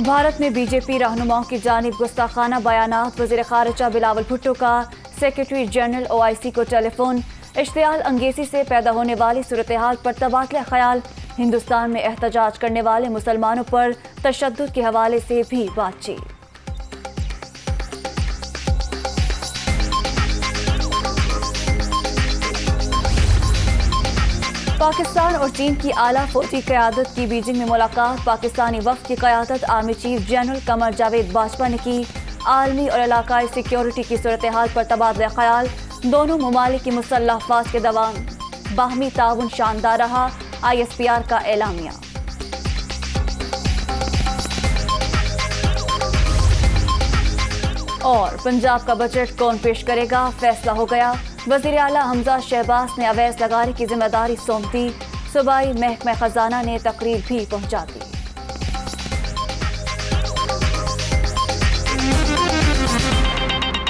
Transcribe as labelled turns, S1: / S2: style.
S1: भारत में बीजेपी रहनुमाओं की जानिब गुस्ताखाना बयानात। वज़ीर ख़ारिजा बिलावल भुट्टो का सेक्रेटरी जनरल OIC को टेलीफोन। इश्तियाल अंगेज़ी से पैदा होने वाली सूरत हाल पर तबादला ख्याल। हिंदुस्तान में एहतजाज करने वाले मुसलमानों पर तशद्दुद के हवाले से भी बातचीत। पाकिस्तान और चीन की आला फौजी क़यादत की बीजिंग में मुलाकात। पाकिस्तानी वफ़द की क़यादत army chief general Qamar Javed Bajwa ने की। आलमी और इलाकाई सिक्योरिटी की सूरत हाल पर तबादला ख्याल। दोनों ममालिक की मुसल्लह अफ़वाज के दौरान बाहमी ताउन शानदार रहा। ISPR का एलामिया। और पंजाब का बजट कौन पेश करेगा, फैसला हो गया। वज़ीर आला हमजा शहबाज ने अवैस लगारी की जिम्मेदारी सौंप दी। सूबाई महकमा खजाना ने तकरीर भी पहुंचा दी।